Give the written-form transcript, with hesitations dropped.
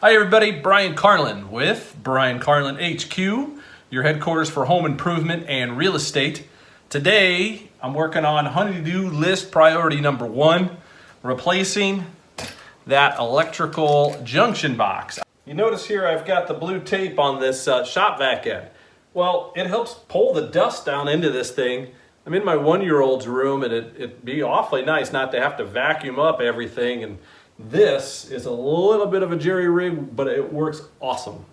Hi everybody, Brian Carlin with Brian Carlin HQ, your headquarters for home improvement and real estate. Today, I'm working on honey-do list priority number 1, replacing that electrical junction box. You notice here I've got the blue tape on this shop vac end. Well, it helps pull the dust down into this thing. I'm in my 1-year-old's room and it'd be awfully nice not to have to vacuum up everything, and this is a little bit of a jerry rig, but it works awesome.